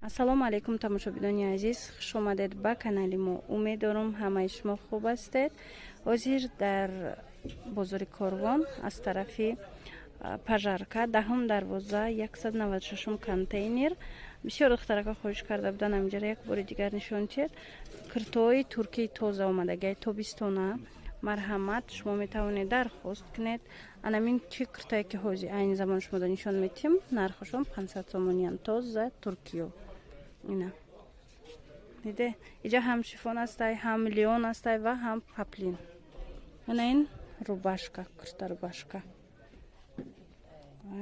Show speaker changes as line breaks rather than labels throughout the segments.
Ассалому алейкум тамошобинони азиз, хуш омадед ба канали мо. Умеддорам ҳамаи шумо хуб ҳастед. Ҳозир дар бозори Корвон аз тарафи пажарка 10 дарвоза 196 контейнер бисёр духтарака хоҳиш карда буданд. Ҳаминҷоро як бори дигар нишон диҳед. Куртои туркии тоза омадаги тобистона. Марҳамат, шумо метавонед дархост кунед. Анамин чи куртое ки ҳозир айни замон шумода нишон медиҳем, нархашон 500 сомониянд. Тоза Туркиё. Ина. Диде, иҷа ҳам шифон астай, ҳам леон астай ва ҳам паплин. Ана ин рубашка, курта рубашка.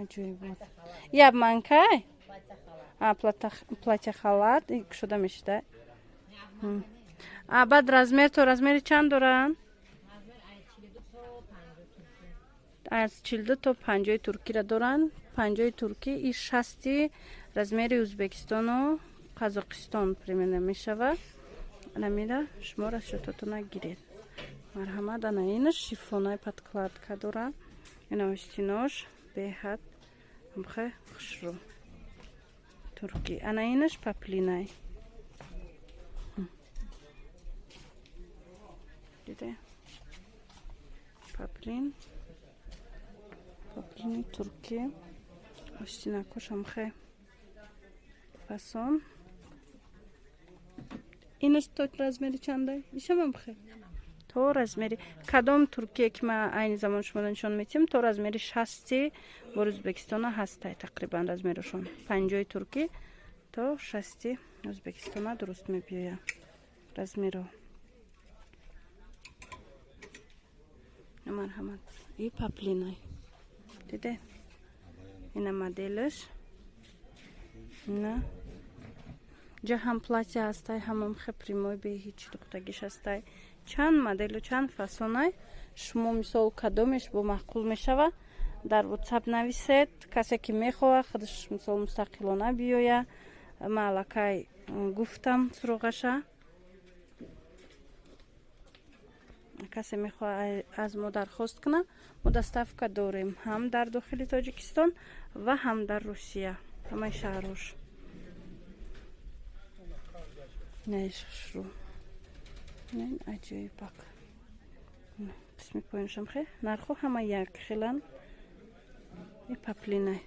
Аҷоиб. Ябманкай? Платья халат, шуда мешида. Баъд размер то размери чанд доранд? аз 42 то 50 туркиро доранд. 50 турки и 60 размери Узбекистону Қазоқистон примерно мешава. Намира шумо расчетотуна гиред. Марҳамат, ана инаш шифонай подкладка дора. Ина остинош беҳад амхе хушру турки. Ана инаш паплинай. Диде? Паплин. Паплини турки. Остинакош амхе фасон. Инаш то размери чандай? Ишам амхе. То размери кадом туркие ки ма айни замон шумо нишон медиҳем, то размери 60 бор Узбекистона ҳастай тақрибан размерашон. 50 турки то 60 Узбекистона дуруст мебиёяд размеро. Марҳамат. И паплинай. Диде? Ина моделаш. Ина ҷа ҳам платья ҳастай, ҳамам хе прямой бе ҳеҷ духтагиш ҳастай. Чанд моделу, чанд фасонай. Шумо мисол кадомеш бо маъқул мешава, дар WhatsApp нависед. Касе ки мехоҳад худаш мисол мустақилона биёя. Ма аллакай гуфтам суроғаша. Касе мехоҳад аз мо дархост куна, мо доставка дорем ҳам дар дохили Тоҷикистон ва ҳам дар Русия. Ҳамаи шаҳрош. Нешру. Нен аҷоибак. Бисми поиншам хе. Нархо ҳама як хелан. И паплинай.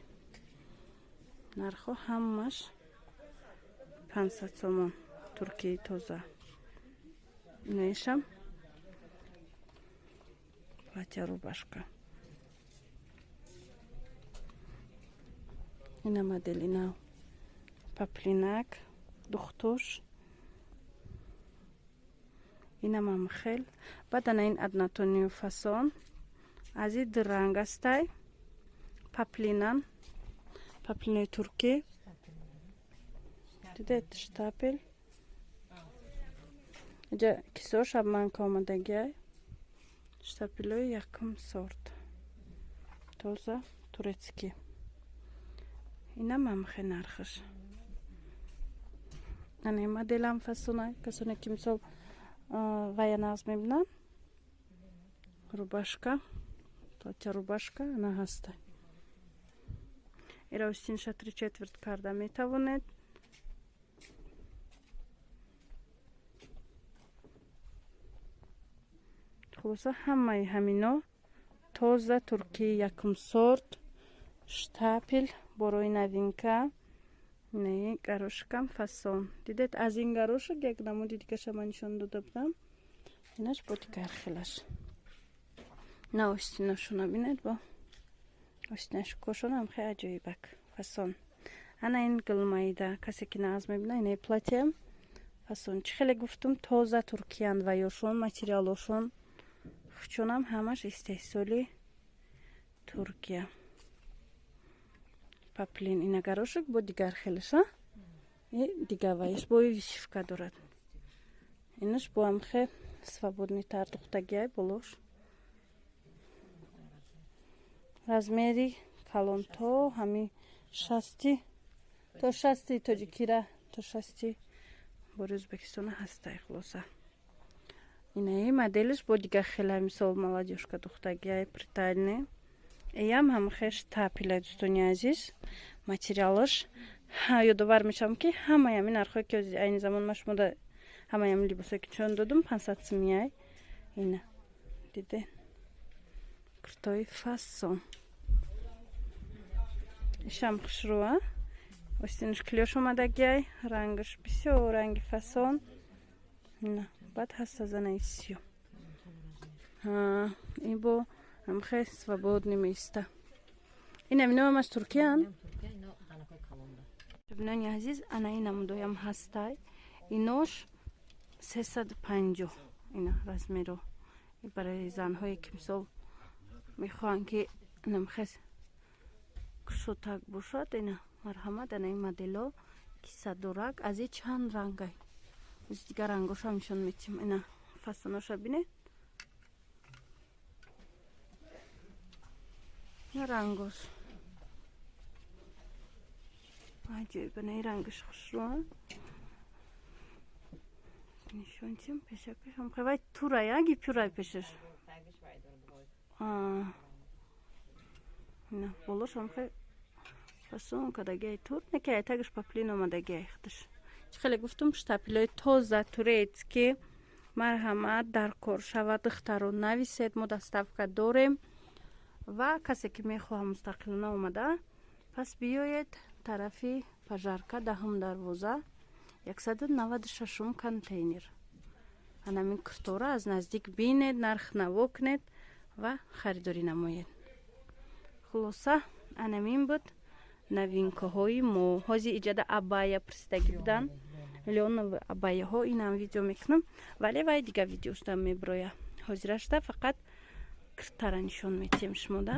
Нархо ҳамаш 500 сомон. Туркии тоза. Нешам. Платья рубашка. Ина моделина. Паплинак. Духтуш. Ина мамхел. Баъд ана ин однотонию фасон. Аз ин ранг астай. Паплинан. Паплинои турки. Дидед штапел. Иҷа кисош абманка омадагиай. Штапелои якум сорт. Тоза турецки. Ина мамхе нархаш. Ана моделам фасонай. Касоне ки мисол вая нағз мебинанд. Рубашка. Платья рубашка. Ана ҳастай. Ира устинша 3/4 карда метавонед. хулоса ҳамаи ҳамино тоза туркии якум сорт. Штапел борои новинка. Не гарошкам фасон. Дидед аз ин гарошак як намуди дигаша ман нишон дода будам. Инаш бо дигар хелаш. На остиношона бинед бо остинаш кошонам хе аҷоибак фасон. Ана ин гулмайда касе ки нағз мебина ина платьям фасон. Чӣ хеле гуфтум тоза туркиянд ва ёшон материалошон хучонам ҳамаш истеҳсоли Туркия. Паплин ина гарошак бо дигар хелаша. И дигар ваяш бо вишивка дорад. Инаш бо амхе свободни тар духтагиай болош. Размери калон то ҳами 60 то 60 тоҷикира то 60 бори Узбекистона ҳастай хулоса. Инаи моделиш бо дигар хела мисол молодёжка духтагиай притальне. Эям ҳамхе штапелай дӯстони азиз. Материалаш ёдовар мешавам ки ҳамаям ин нархҳое ки айни замон ма шумода ҳамаям либосое ки нишон додум 500 сомияй ина диден куртои фасон ишам хушрӯа остинаш клёш омадагиай рангаш бисёр ранги фасон ина баъд ҳаста занаи сиё ин бо амхе свободный место инам иноам аз туркиян бинони азиз ана инам доям ҳастай инош 350 ина размеро барои занҳое ки мисол мехоҳанд ки намхез кушотак бошад ина марҳамат ана ин модело ки садорак аз и чанд рангай дигар рангошам нишон метим ина фасоноша бинед ин рангош аҷоибана ин рангаш хушрӯа нишончим пешакашам хевай турай аги пюрай пешаш ина болошам хе фасон кадагиай тур некай тагаш паплин омадагиай хаташ чӣ хеле гуфтум штапилои тоза турецки марҳамат дар кор шавад духтаро нависед мо доставка дорем ва касе ки мехоҳад мустақилона омада пас биёед тарафи пажарка 10 дарвоза 196 контейнер анамин куртора аз наздик бинед нарх наво кунед ва харидорӣ намоед хулоса анамин буд новинкаҳои мо ҳозир иҷада абая пурсидагӣ будан миллион абаяҳо инам видео мекунам вале вай дигар видеошда меброя ҳозирашда фақат куртара нишон метиҳем шумода